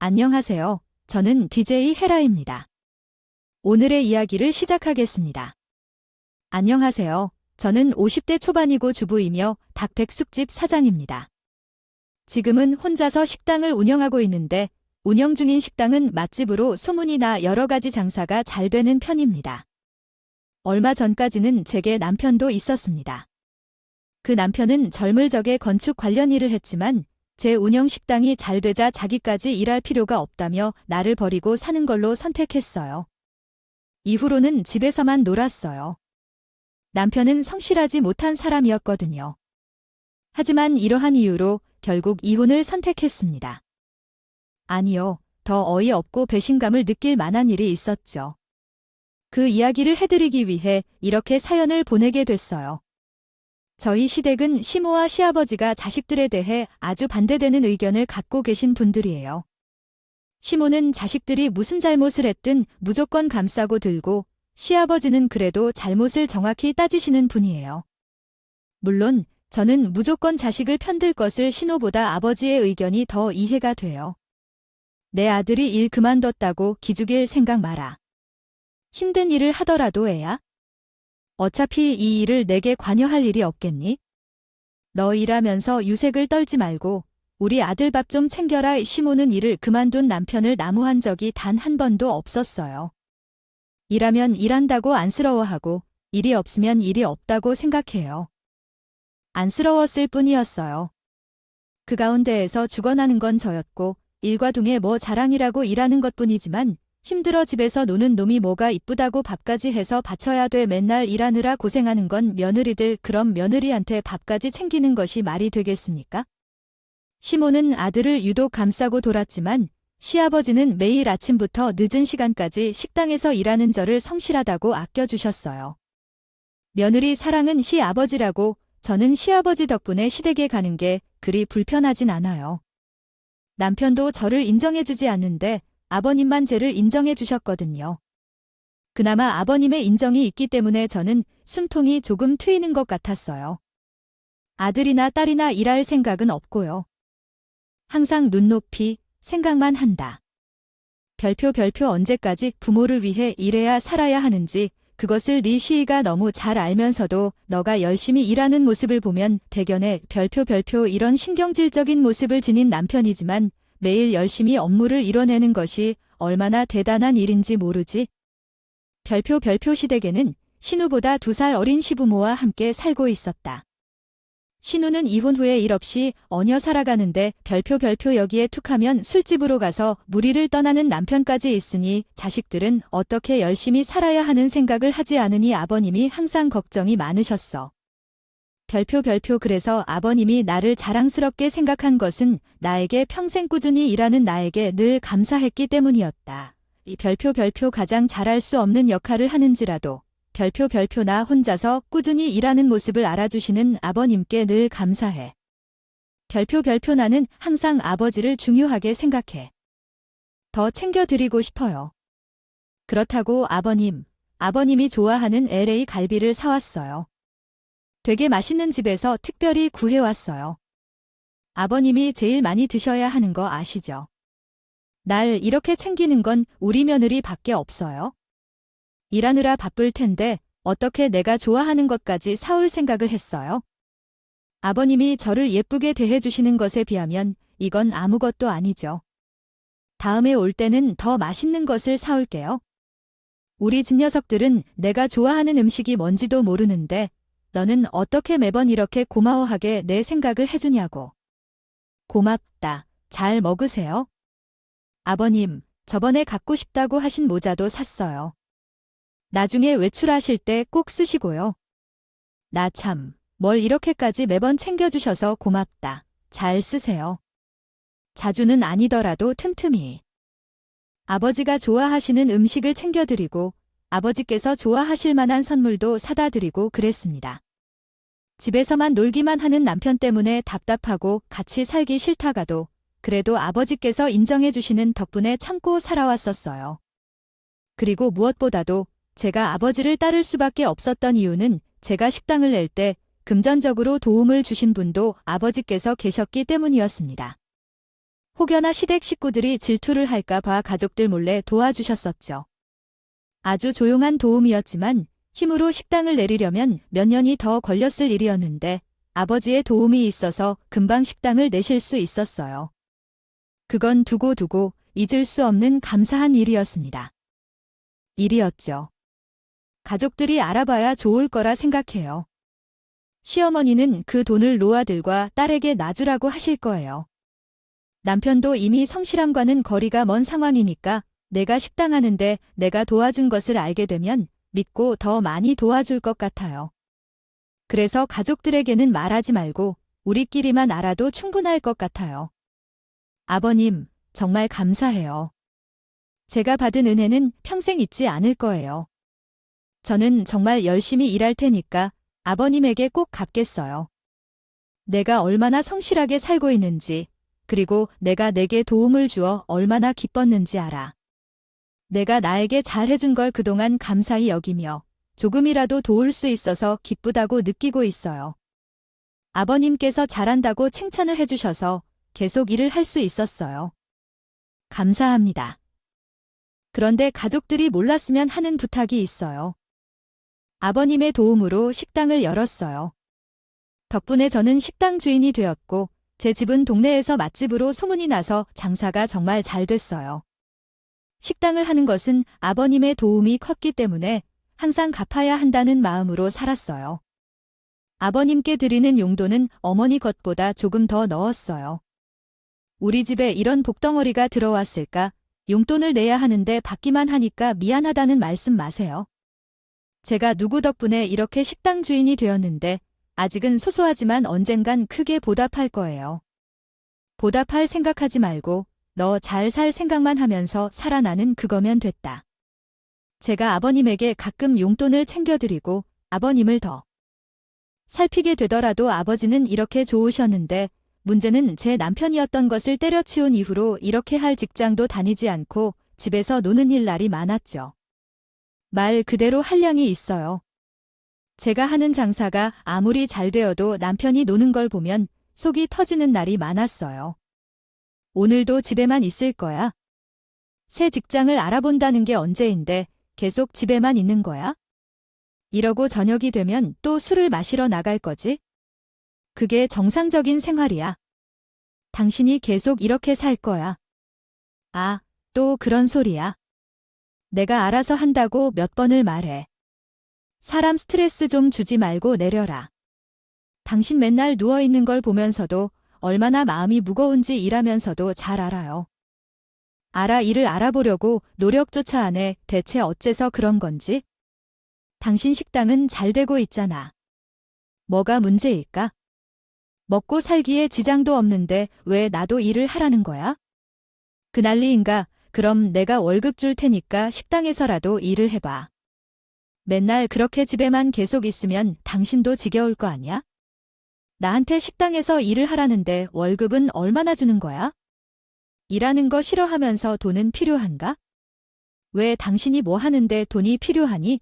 안녕하세요. 저는 DJ 헤라입니다. 오늘의 이야기를 시작하겠습니다. 안녕하세요. 저는 50대 초반이고 주부이며 닭백숙집 사장입니다. 지금은 혼자서 식당을 운영하고 있는데 운영 중인 식당은 맛집으로 소문이 나 여러 가지 장사가 잘 되는 편입니다. 얼마 전까지는 제게 남편도 있었습니다. 그 남편은 젊을 적에 건축 관련 일을 했지만 제 운영 식당이 잘 되자 자기까지 일할 필요가 없다며 나를 버리고 사는 걸로 선택했어요. 이후로는 집에서만 놀았어요. 남편은 성실하지 못한 사람이었거든요. 하지만 이러한 이유로 결국 이혼을 선택했습니다. 아니요, 더 어이없고 배신감을 느낄 만한 일이 있었죠. 그 이야기를 해드리기 위해 이렇게 사연을 보내게 됐어요. 저희 시댁은 시모와 시아버지가 자식들에 대해 아주 반대되는 의견을 갖고 계신 분들이에요. 시모는 자식들이 무슨 잘못을 했든 무조건 감싸고 들고 시아버지는 그래도 잘못을 정확히 따지시는 분이에요. 물론 저는 무조건 자식을 편들 것을 시노보다 아버지의 의견이 더 이해가 돼요. 내 아들이 일 그만뒀다고 기죽일 생각 마라. 힘든 일을 하더라도 애야. 어차피 이 일을 내게 관여할 일이 없겠니? 너 일하면서 유색을 떨지 말고 우리 아들 밥 좀 챙겨라. 시모는 일을 그만둔 남편을 나무한 적이 단 한 번도 없었어요. 일하면 일한다고 안쓰러워하고 일이 없으면 일이 없다고 생각해요. 안쓰러웠을 뿐이었어요. 그 가운데에서 죽어나는 건 저였고 일과 둥에 뭐 자랑이라고 일하는 것뿐이지만 힘들어 집에서 노는 놈이 뭐가 이쁘다고 밥까지 해서 바쳐야 돼. 맨날 일하느라 고생하는 건 며느리들. 그럼 며느리한테 밥까지 챙기는 것이 말이 되겠습니까? 시모는 아들을 유독 감싸고 돌았지만 시아버지는 매일 아침부터 늦은 시간까지 식당에서 일하는 저를 성실하다고 아껴주셨어요. 며느리 사랑은 시아버지라고 저는 시아버지 덕분에 시댁에 가는 게 그리 불편하진 않아요. 남편도 저를 인정해주지 않는데 아버님만 쟤를 인정해 주셨거든요. 그나마 아버님의 인정이 있기 때문에 저는 숨통이 조금 트이는 것 같았어요. 아들이나 딸이나 일할 생각은 없고요. 항상 눈높이 생각만 한다. 별표 언제까지 부모를 위해 일해야 살아야 하는지 그것을 네 시이가 너무 잘 알면서도 너가 열심히 일하는 모습을 보면 대견해. 별표 이런 신경질적인 모습을 지닌 남편이지만 매일 열심히 업무를 이뤄내는 것이 얼마나 대단한 일인지 모르지. 별표 시댁에는 신우보다 2살 어린 시부모와 함께 살고 있었다. 신우는 이혼 후에 일 없이 얹어 살아가는데 별표 여기에 툭하면 술집으로 가서 무리를 떠나는 남편까지 있으니 자식들은 어떻게 열심히 살아야 하는 생각을 하지 않으니 아버님이 항상 걱정이 많으셨어. 별표 그래서 아버님이 나를 자랑스럽게 생각한 것은 나에게 평생 꾸준히 일하는 나에게 늘 감사했기 때문이었다. 이 별표 가장 잘할 수 없는 역할을 하는지라도 별표 나 혼자서 꾸준히 일하는 모습을 알아주시는 아버님께 늘 감사해. 별표 나는 항상 아버지를 중요하게 생각해. 더 챙겨드리고 싶어요. 그렇다고 아버님이 좋아하는 LA 갈비를 사왔어요. 되게 맛있는 집에서 특별히 구해왔어요. 아버님이 제일 많이 드셔야 하는 거 아시죠? 날 이렇게 챙기는 건 우리 며느리 밖에 없어요. 일하느라 바쁠 텐데 어떻게 내가 좋아하는 것까지 사올 생각을 했어요? 아버님이 저를 예쁘게 대해주시는 것에 비하면 이건 아무것도 아니죠. 다음에 올 때는 더 맛있는 것을 사올게요. 우리 집 녀석들은 내가 좋아하는 음식이 뭔지도 모르는데 너는 어떻게 매번 이렇게 고마워하게 내 생각을 해주냐고. 고맙다. 잘 먹으세요. 아버님, 저번에 갖고 싶다고 하신 모자도 샀어요. 나중에 외출하실 때 꼭 쓰시고요. 나 참, 뭘 이렇게까지 매번 챙겨주셔서 고맙다. 잘 쓰세요. 자주는 아니더라도 틈틈이. 아버지가 좋아하시는 음식을 챙겨드리고 아버지께서 좋아하실 만한 선물도 사다 드리고 그랬습니다. 집에서만 놀기만 하는 남편 때문에 답답하고 같이 살기 싫다가도 그래도 아버지께서 인정해 주시는 덕분에 참고 살아왔었어요. 그리고 무엇보다도 제가 아버지를 따를 수밖에 없었던 이유는 제가 식당을 낼 때 금전적으로 도움을 주신 분도 아버지께서 계셨기 때문이었습니다. 혹여나 시댁 식구들이 질투를 할까 봐 가족들 몰래 도와주셨었죠. 아주 조용한 도움이었지만 힘으로 식당을 내리려면 몇 년이 더 걸렸을 일이었는데 아버지의 도움이 있어서 금방 식당을 내실 수 있었어요. 그건 두고두고 잊을 수 없는 감사한 일이었습니다. 일이었죠. 가족들이 알아봐야 좋을 거라 생각해요. 시어머니는 그 돈을 노아들과 딸에게 놔주라고 하실 거예요. 남편도 이미 성실함과는 거리가 먼 상황이니까 내가 식당 하는데 내가 도와준 것을 알게 되면 믿고 더 많이 도와줄 것 같아요. 그래서 가족들에게는 말하지 말고 우리끼리만 알아도 충분할 것 같아요. 아버님, 정말 감사해요. 제가 받은 은혜는 평생 잊지 않을 거예요. 저는 정말 열심히 일할 테니까 아버님에게 꼭 갚겠어요. 내가 얼마나 성실하게 살고 있는지, 그리고 내가 내게 도움을 주어 얼마나 기뻤는지 알아. 내가 나에게 잘해준 걸 그동안 감사히 여기며 조금이라도 도울 수 있어서 기쁘다고 느끼고 있어요. 아버님께서 잘한다고 칭찬을 해주셔서 계속 일을 할 수 있었어요. 감사합니다. 그런데 가족들이 몰랐으면 하는 부탁이 있어요. 아버님의 도움으로 식당을 열었어요. 덕분에 저는 식당 주인이 되었고 제 집은 동네에서 맛집으로 소문이 나서 장사가 정말 잘 됐어요. 식당을 하는 것은 아버님의 도움이 컸기 때문에 항상 갚아야 한다는 마음으로 살았어요. 아버님께 드리는 용돈은 어머니 것보다 조금 더 넣었어요. 우리 집에 이런 복덩어리가 들어왔을까? 용돈을 내야 하는데 받기만 하니까 미안하다는 말씀 마세요. 제가 누구 덕분에 이렇게 식당 주인이 되었는데 아직은 소소하지만 언젠간 크게 보답할 거예요. 보답할 생각하지 말고 너 잘 살 생각만 하면서 살아나는 그거면 됐다. 제가 아버님에게 가끔 용돈을 챙겨드리고 아버님을 더 살피게 되더라도 아버지는 이렇게 좋으셨는데 문제는 제 남편이었던 것을 때려치운 이후로 이렇게 할 직장도 다니지 않고 집에서 노는 일날이 많았죠. 말 그대로 한량이 있어요. 제가 하는 장사가 아무리 잘 되어도 남편이 노는 걸 보면 속이 터지는 날이 많았어요. 오늘도 집에만 있을 거야? 새 직장을 알아본다는 게 언제인데 계속 집에만 있는 거야? 이러고 저녁이 되면 또 술을 마시러 나갈 거지? 그게 정상적인 생활이야. 당신이 계속 이렇게 살 거야. 아, 또 그런 소리야. 내가 알아서 한다고 몇 번을 말해. 사람 스트레스 좀 주지 말고 내려라. 당신 맨날 누워있는 걸 보면서도 얼마나 마음이 무거운지 일하면서도 잘 알아요. 일을 알아보려고 노력조차 안 해. 대체 어째서 그런 건지? 당신 식당은 잘 되고 있잖아. 뭐가 문제일까? 먹고 살기에 지장도 없는데 왜 나도 일을 하라는 거야? 그 난리인가? 그럼 내가 월급 줄 테니까 식당에서라도 일을 해봐. 맨날 그렇게 집에만 계속 있으면 당신도 지겨울 거 아니야? 나한테 식당에서 일을 하라는데 월급은 얼마나 주는 거야? 일하는 거 싫어하면서 돈은 필요한가? 왜 당신이 뭐 하는데 돈이 필요하니?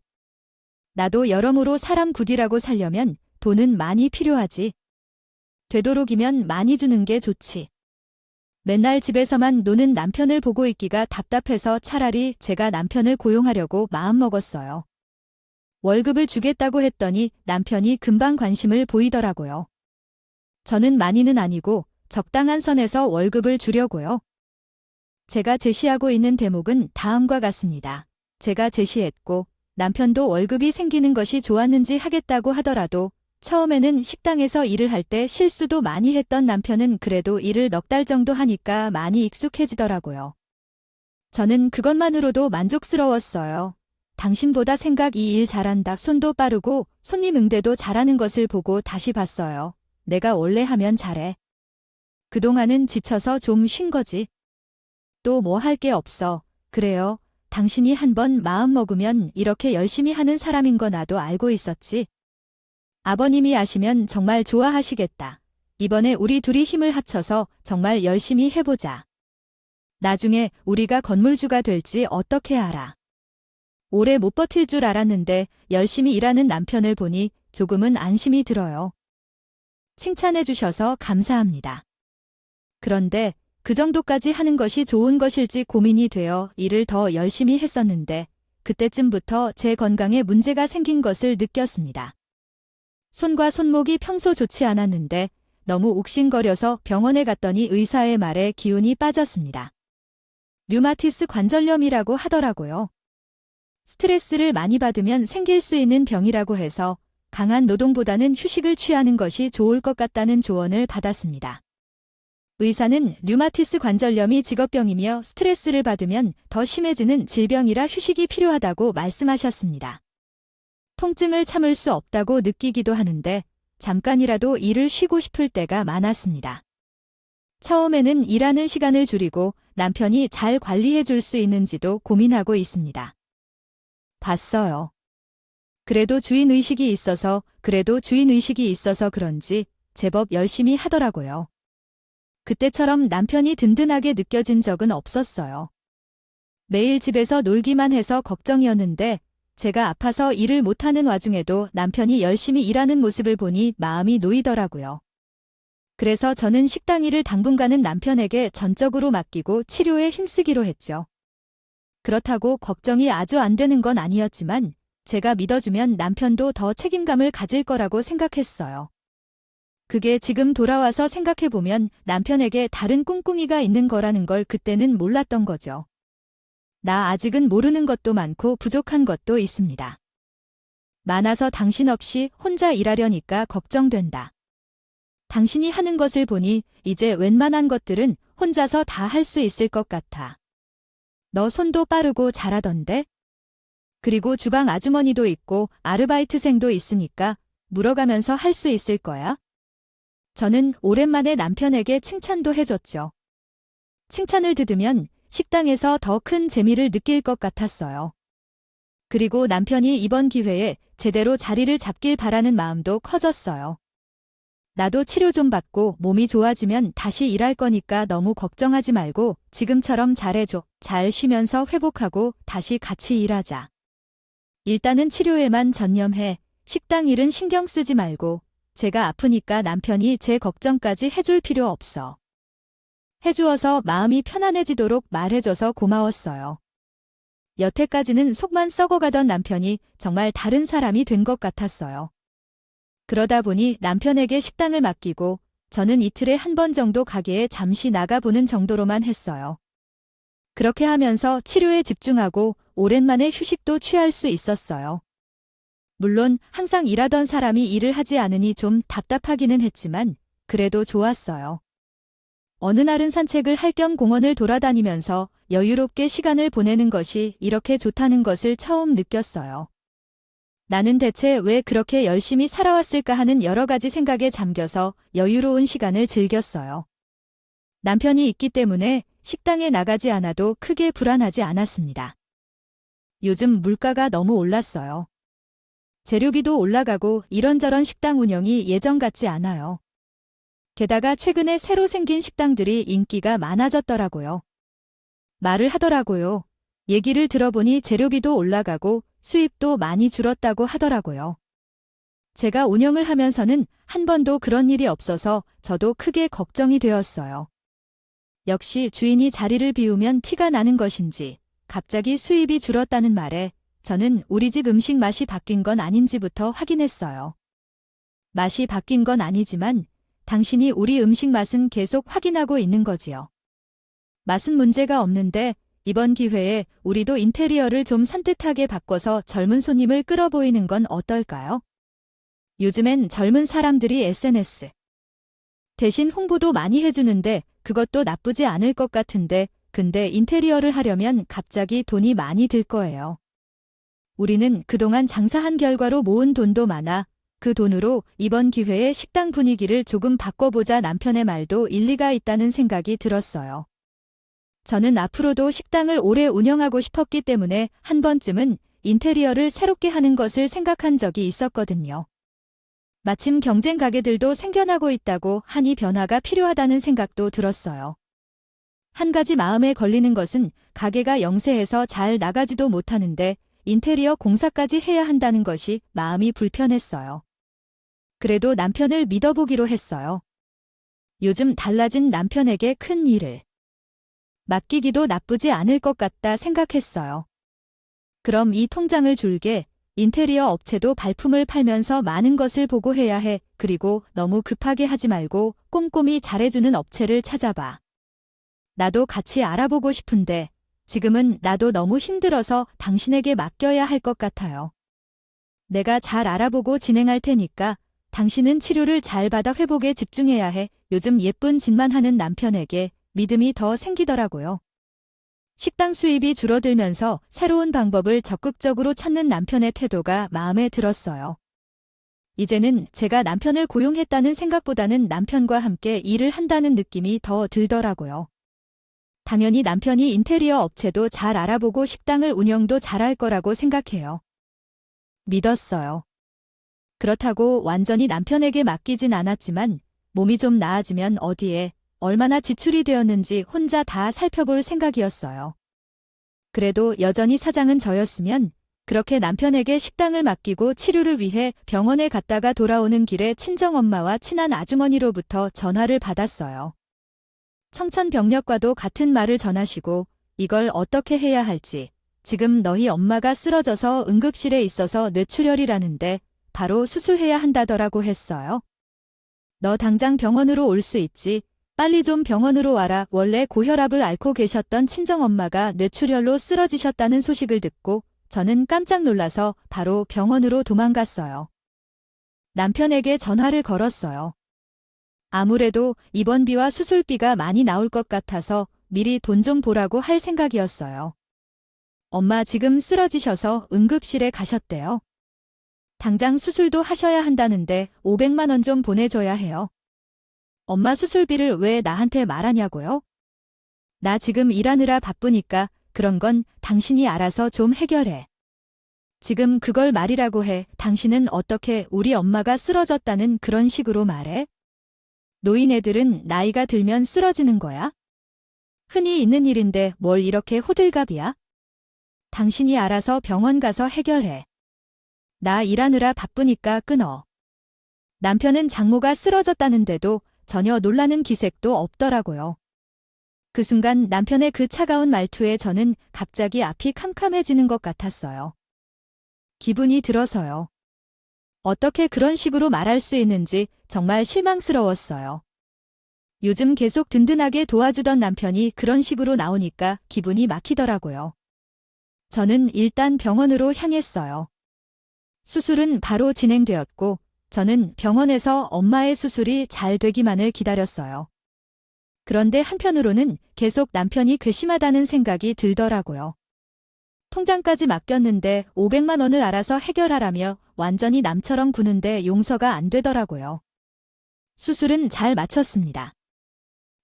나도 여러모로 사람 굿이라고 살려면 돈은 많이 필요하지. 되도록이면 많이 주는 게 좋지. 맨날 집에서만 노는 남편을 보고 있기가 답답해서 차라리 제가 남편을 고용하려고 마음먹었어요. 월급을 주겠다고 했더니 남편이 금방 관심을 보이더라고요. 저는 많이는 아니고 적당한 선에서 월급을 주려고요. 제가 제시하고 있는 대목은 다음과 같습니다. 제가 제시했고 남편도 월급이 생기는 것이 좋았는지 하겠다고 하더라도 처음에는 식당에서 일을 할 때 실수도 많이 했던 남편은 그래도 일을 넉 달 정도 하니까 많이 익숙해지더라고요. 저는 그것만으로도 만족스러웠어요. 당신보다 생각 이 일 잘한다. 손도 빠르고 손님 응대도 잘하는 것을 보고 다시 봤어요. 내가 원래 하면 잘해. 그동안은 지쳐서 좀 쉰 거지. 또 뭐 할 게 없어. 그래요. 당신이 한번 마음 먹으면 이렇게 열심히 하는 사람인 거 나도 알고 있었지. 아버님이 아시면 정말 좋아하시겠다. 이번에 우리 둘이 힘을 합쳐서 정말 열심히 해보자. 나중에 우리가 건물주가 될지 어떻게 알아. 오래 못 버틸 줄 알았는데 열심히 일하는 남편을 보니 조금은 안심이 들어요. 칭찬해 주셔서 감사합니다. 그런데 그 정도까지 하는 것이 좋은 것일지 고민이 되어 일을 더 열심히 했었는데 그때쯤부터 제 건강에 문제가 생긴 것을 느꼈습니다. 손과 손목이 평소 좋지 않았는데 너무 욱신거려서 병원에 갔더니 의사의 말에 기운이 빠졌습니다. 류마티스 관절염이라고 하더라고요. 스트레스를 많이 받으면 생길 수 있는 병이라고 해서 강한 노동보다는 휴식을 취하는 것이 좋을 것 같다는 조언을 받았습니다. 의사는 류마티스 관절염이 직업병이며 스트레스를 받으면 더 심해지는 질병이라 휴식이 필요하다고 말씀하셨습니다. 통증을 참을 수 없다고 느끼기도 하는데 잠깐이라도 일을 쉬고 싶을 때가 많았습니다. 처음에는 일하는 시간을 줄이고 남편이 잘 관리해 줄 수 있는지도 고민하고 있습니다. 봤어요. 그래도 주인의식이 있어서 그런지 제법 열심히 하더라고요. 그때처럼 남편이 든든하게 느껴진 적은 없었어요. 매일 집에서 놀기만 해서 걱정이었는데 제가 아파서 일을 못하는 와중에도 남편이 열심히 일하는 모습을 보니 마음이 놓이더라고요. 그래서 저는 식당 일을 당분간은 남편에게 전적으로 맡기고 치료에 힘쓰기로 했죠. 그렇다고 걱정이 아주 안 되는 건 아니었지만 제가 믿어주면 남편도 더 책임감을 가질 거라고 생각했어요. 그게 지금 돌아와서 생각해보면 남편에게 다른 꿍꿍이가 있는 거라는 걸 그때는 몰랐던 거죠. 나 아직은 모르는 것도 많고 부족한 것도 있습니다. 많아서 당신 없이 혼자 일하려니까 걱정된다. 당신이 하는 것을 보니 이제 웬만한 것들은 혼자서 다 할 수 있을 것 같아. 너 손도 빠르고 잘하던데? 그리고 주방 아주머니도 있고 아르바이트생도 있으니까 물어가면서 할 수 있을 거야? 저는 오랜만에 남편에게 칭찬도 해줬죠. 칭찬을 들으면 식당에서 더 큰 재미를 느낄 것 같았어요. 그리고 남편이 이번 기회에 제대로 자리를 잡길 바라는 마음도 커졌어요. 나도 치료 좀 받고 몸이 좋아지면 다시 일할 거니까 너무 걱정하지 말고 지금처럼 잘해줘. 잘 쉬면서 회복하고 다시 같이 일하자. 일단은 치료에만 전념해. 식당 일은 신경 쓰지 말고. 제가 아프니까 남편이 제 걱정까지 해줄 필요 없어. 해주어서 마음이 편안해지도록 말해줘서 고마웠어요. 여태까지는 속만 썩어가던 남편이 정말 다른 사람이 된 것 같았어요. 그러다 보니 남편에게 식당을 맡기고 저는 이틀에 한 번 정도 가게에 잠시 나가보는 정도로만 했어요. 그렇게 하면서 치료에 집중하고 오랜만에 휴식도 취할 수 있었어요. 물론 항상 일하던 사람이 일을 하지 않으니 좀 답답하기는 했지만 그래도 좋았어요. 어느 날은 산책을 할 겸 공원을 돌아다니면서 여유롭게 시간을 보내는 것이 이렇게 좋다는 것을 처음 느꼈어요. 나는 대체 왜 그렇게 열심히 살아왔을까 하는 여러 가지 생각에 잠겨서 여유로운 시간을 즐겼어요. 남편이 있기 때문에 식당에 나가지 않아도 크게 불안하지 않았습니다. 요즘 물가가 너무 올랐어요. 재료비도 올라가고 이런저런 식당 운영이 예전 같지 않아요. 게다가 최근에 새로 생긴 식당들이 인기가 많아졌더라고요. 말을 하더라고요. 얘기를 들어보니 재료비도 올라가고 수입도 많이 줄었다고 하더라고요. 제가 운영을 하면서는 한 번도 그런 일이 없어서 저도 크게 걱정이 되었어요. 역시 주인이 자리를 비우면 티가 나는 것인지 갑자기 수입이 줄었다는 말에 저는 우리 집 음식 맛이 바뀐 건 아닌지부터 확인했어요. 맛이 바뀐 건 아니지만 당신이 우리 음식 맛은 계속 확인하고 있는 거지요. 맛은 문제가 없는데 이번 기회에 우리도 인테리어를 좀 산뜻하게 바꿔서 젊은 손님을 끌어보이는 건 어떨까요? 요즘엔 젊은 사람들이 SNS 대신 홍보도 많이 해주는데 그것도 나쁘지 않을 것 같은데 근데 인테리어를 하려면 갑자기 돈이 많이 들 거예요. 우리는 그동안 장사한 결과로 모은 돈도 많아 그 돈으로 이번 기회에 식당 분위기를 조금 바꿔보자 남편의 말도 일리가 있다는 생각이 들었어요. 저는 앞으로도 식당을 오래 운영하고 싶었기 때문에 한 번쯤은 인테리어를 새롭게 하는 것을 생각한 적이 있었거든요. 마침 경쟁 가게들도 생겨나고 있다고 하니 변화가 필요하다는 생각도 들었어요. 한 가지 마음에 걸리는 것은 가게가 영세해서 잘 나가지도 못하는데 인테리어 공사까지 해야 한다는 것이 마음이 불편했어요. 그래도 남편을 믿어보기로 했어요. 요즘 달라진 남편에게 큰 일을 맡기기도 나쁘지 않을 것 같다 생각했어요. 그럼 이 통장을 줄게. 인테리어 업체도 발품을 팔면서 많은 것을 보고해야 해. 그리고 너무 급하게 하지 말고 꼼꼼히 잘해주는 업체를 찾아봐. 나도 같이 알아보고 싶은데 지금은 나도 너무 힘들어서 당신에게 맡겨야 할 것 같아요. 내가 잘 알아보고 진행할 테니까 당신은 치료를 잘 받아 회복에 집중해야 해. 요즘 예쁜 짓만 하는 남편에게 믿음이 더 생기더라고요. 식당 수입이 줄어들면서 새로운 방법을 적극적으로 찾는 남편의 태도가 마음에 들었어요. 이제는 제가 남편을 고용했다는 생각보다는 남편과 함께 일을 한다는 느낌이 더 들더라고요. 당연히 남편이 인테리어 업체도 잘 알아보고 식당을 운영도 잘할 거라고 생각해요. 믿었어요. 그렇다고 완전히 남편에게 맡기진 않았지만 몸이 좀 나아지면 어디에 얼마나 지출이 되었는지 혼자 다 살펴볼 생각이었어요. 그래도 여전히 사장은 저였으면 그렇게 남편에게 식당을 맡기고 치료를 위해 병원에 갔다가 돌아오는 길에 친정엄마와 친한 아주머니로부터 전화를 받았어요. 청천벽력과도 같은 말을 전하시고 이걸 어떻게 해야 할지, 지금 너희 엄마가 쓰러져서 응급실에 있어서 뇌출혈이라는데 바로 수술해야 한다더라고 했어요. 너 당장 병원으로 올 수 있지? 빨리 좀 병원으로 와라. 원래 고혈압을 앓고 계셨던 친정엄마가 뇌출혈로 쓰러지셨다는 소식을 듣고 저는 깜짝 놀라서 바로 병원으로 도망갔어요. 남편에게 전화를 걸었어요. 아무래도 입원비와 수술비가 많이 나올 것 같아서 미리 돈 좀 보라고 할 생각이었어요. 엄마 지금 쓰러지셔서 응급실에 가셨대요. 당장 수술도 하셔야 한다는데 500만 원 좀 보내줘야 해요. 엄마 수술비를 왜 나한테 말하냐고요? 나 지금 일하느라 바쁘니까 그런 건 당신이 알아서 좀 해결해. 지금 그걸 말이라고 해. 당신은 어떻게 우리 엄마가 쓰러졌다는 그런 식으로 말해? 노인애들은 나이가 들면 쓰러지는 거야? 흔히 있는 일인데 뭘 이렇게 호들갑이야? 당신이 알아서 병원 가서 해결해. 나 일하느라 바쁘니까 끊어. 남편은 장모가 쓰러졌다는데도 전혀 놀라는 기색도 없더라고요. 그 순간 남편의 그 차가운 말투에 저는 갑자기 앞이 캄캄해지는 것 같았어요. 기분이 들어서요. 어떻게 그런 식으로 말할 수 있는지 정말 실망스러웠어요. 요즘 계속 든든하게 도와주던 남편이 그런 식으로 나오니까 기분이 막히더라고요. 저는 일단 병원으로 향했어요. 수술은 바로 진행되었고 저는 병원에서 엄마의 수술이 잘 되기만을 기다렸어요. 그런데 한편으로는 계속 남편이 괘씸하다는 생각이 들더라고요. 통장까지 맡겼는데 500만 원을 알아서 해결하라며 완전히 남처럼 구는데 용서가 안 되더라고요. 수술은 잘 마쳤습니다.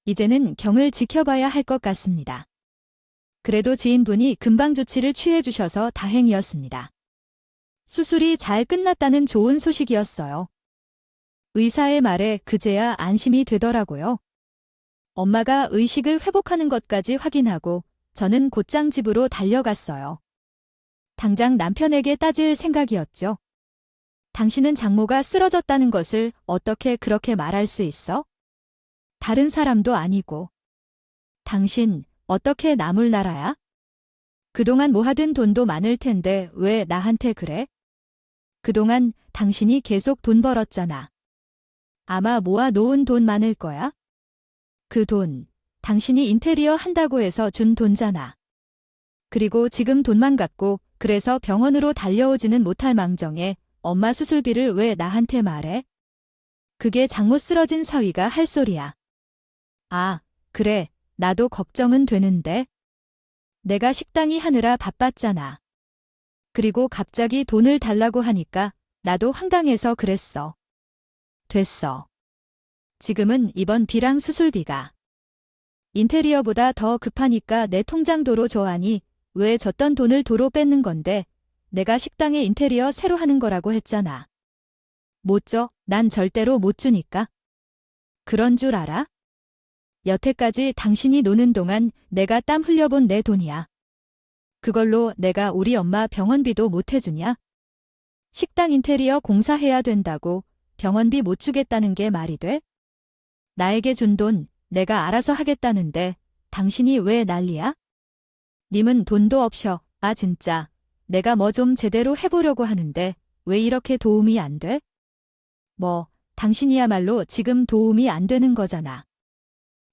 이제는 경을 지켜봐야 할 것 같습니다. 그래도 지인분이 금방 조치를 취해 주셔서 다행이었습니다. 수술이 잘 끝났다는 좋은 소식이었어요. 의사의 말에 그제야 안심이 되더라고요. 엄마가 의식을 회복하는 것까지 확인하고 저는 곧장 집으로 달려갔어요. 당장 남편에게 따질 생각이었죠. 당신은 장모가 쓰러졌다는 것을 어떻게 그렇게 말할 수 있어? 다른 사람도 아니고. 당신 어떻게 남을 나라야? 그동안 모아둔 돈도 많을 텐데 왜 나한테 그래? 그동안 당신이 계속 돈 벌었잖아. 아마 모아 놓은 돈 많을 거야? 그 돈, 당신이 인테리어 한다고 해서 준 돈잖아. 그리고 지금 돈만 갖고 그래서 병원으로 달려오지는 못할 망정에 엄마 수술비를 왜 나한테 말해? 그게 장모 쓰러진 사위가 할 소리야. 아, 그래, 나도 걱정은 되는데. 내가 식당이 하느라 바빴잖아. 그리고 갑자기 돈을 달라고 하니까 나도 황당해서 그랬어. 됐어. 지금은 이번 비랑 수술비가 인테리어보다 더 급하니까 내 통장 도로 줘하니 왜 줬던 돈을 도로 뺏는 건데 내가 식당에 인테리어 새로 하는 거라고 했잖아. 못 줘? 난 절대로 못 주니까. 그런 줄 알아? 여태까지 당신이 노는 동안 내가 땀 흘려본 내 돈이야. 그걸로 내가 우리 엄마 병원비도 못 해주냐? 식당 인테리어 공사해야 된다고 병원비 못 주겠다는 게 말이 돼? 나에게 준 돈 내가 알아서 하겠다는데 당신이 왜 난리야? 님은 돈도 없셔. 아 진짜. 내가 뭐 좀 제대로 해보려고 하는데 왜 이렇게 도움이 안 돼? 뭐, 당신이야말로 지금 도움이 안 되는 거잖아.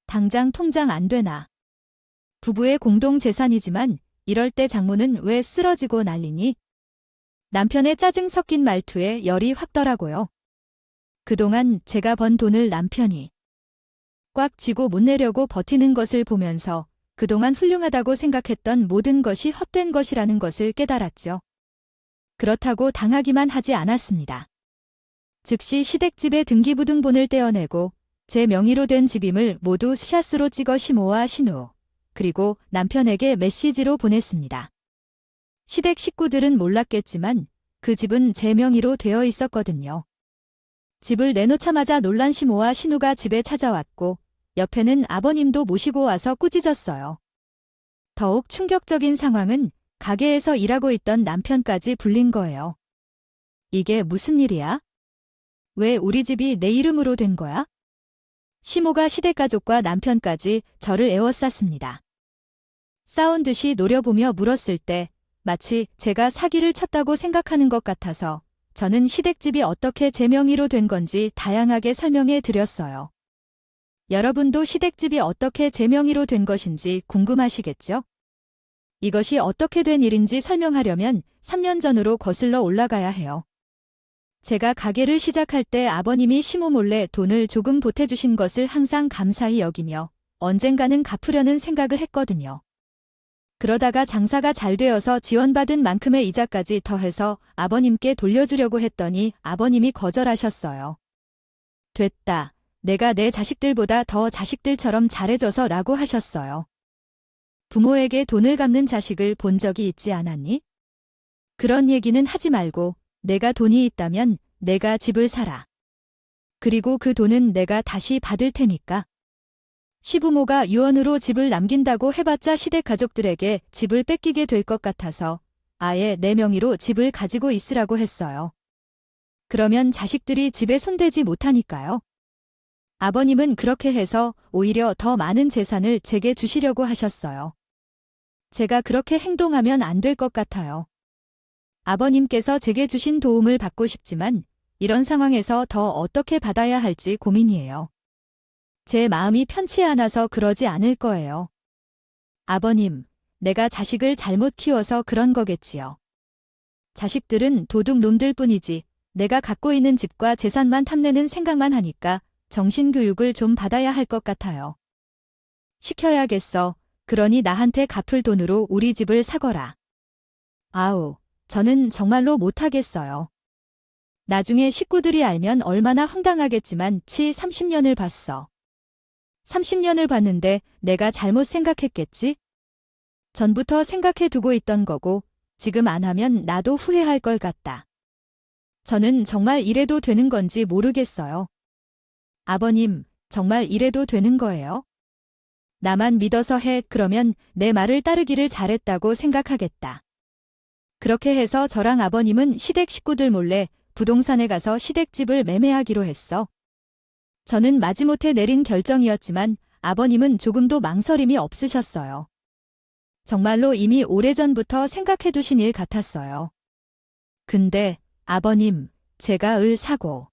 당장 통장 안 되나? 부부의 공동 재산이지만 이럴 때 장모는 왜 쓰러지고 난리니? 남편의 짜증 섞인 말투에 열이 확 더라고요. 그동안 제가 번 돈을 남편이 꽉 쥐고 못 내려고 버티는 것을 보면서 그동안 훌륭하다고 생각했던 모든 것이 헛된 것이라는 것을 깨달았죠. 그렇다고 당하기만 하지 않았습니다. 즉시 시댁집의 등기부등본을 떼어내고 제 명의로 된 집임을 모두 스샷으로 찍어 시모와 신우, 그리고 남편에게 메시지로 보냈습니다. 시댁 식구들은 몰랐겠지만 그 집은 제 명의로 되어 있었거든요. 집을 내놓자마자 놀란 시모와 신우가 집에 찾아왔고 옆에는 아버님도 모시고 와서 꾸짖었어요. 더욱 충격적인 상황은 가게에서 일하고 있던 남편까지 불린 거예요. 이게 무슨 일이야? 왜 우리 집이 내 이름으로 된 거야? 시모가 시댁가족과 남편까지 저를 에워쌌습니다. 싸운 듯이 노려보며 물었을 때 마치 제가 사기를 쳤다고 생각하는 것 같아서 저는 시댁집이 어떻게 제 명의로 된 건지 다양하게 설명해 드렸어요. 여러분도 시댁집이 어떻게 제 명의로 된 것인지 궁금하시겠죠? 이것이 어떻게 된 일인지 설명하려면 3년 전으로 거슬러 올라가야 해요. 제가 가게를 시작할 때 아버님이 시모 몰래 돈을 조금 보태주신 것을 항상 감사히 여기며 언젠가는 갚으려는 생각을 했거든요. 그러다가 장사가 잘 되어서 지원받은 만큼의 이자까지 더해서 아버님께 돌려주려고 했더니 아버님이 거절하셨어요. 됐다. 내가 내 자식들보다 더 자식들처럼 잘해줘서 라고 하셨어요. 부모에게 돈을 갚는 자식을 본 적이 있지 않았니? 그런 얘기는 하지 말고 내가 돈이 있다면 내가 집을 사라. 그리고 그 돈은 내가 다시 받을 테니까. 시부모가 유언으로 집을 남긴다고 해봤자 시댁 가족들에게 집을 뺏기게 될 것 같아서 아예 내 명의로 집을 가지고 있으라고 했어요. 그러면 자식들이 집에 손대지 못하니까요. 아버님은 그렇게 해서 오히려 더 많은 재산을 제게 주시려고 하셨어요. 제가 그렇게 행동하면 안 될 것 같아요. 아버님께서 제게 주신 도움을 받고 싶지만 이런 상황에서 더 어떻게 받아야 할지 고민이에요. 제 마음이 편치 않아서 그러지 않을 거예요. 아버님, 내가 자식을 잘못 키워서 그런 거겠지요. 자식들은 도둑놈들 뿐이지 내가 갖고 있는 집과 재산만 탐내는 생각만 하니까 정신교육을 좀 받아야 할 것 같아요. 시켜야겠어. 그러니 나한테 갚을 돈으로 우리 집을 사거라. 아우, 저는 정말로 못하겠어요. 나중에 식구들이 알면 얼마나 황당하겠지만 30년을 봤어. 30년을 봤는데 내가 잘못 생각했겠지? 전부터 생각해 두고 있던 거고 지금 안 하면 나도 후회할 걸 같다. 저는 정말 이래도 되는 건지 모르겠어요. 아버님, 정말 이래도 되는 거예요? 나만 믿어서 해. 그러면 내 말을 따르기를 잘했다고 생각하겠다. 그렇게 해서 저랑 아버님은 시댁 식구들 몰래 부동산에 가서 시댁집을 매매하기로 했어. 저는 마지못해 내린 결정이었지만 아버님은 조금도 망설임이 없으셨어요. 정말로 이미 오래전부터 생각해두신 일 같았어요. 근데 아버님, 제가 을 사고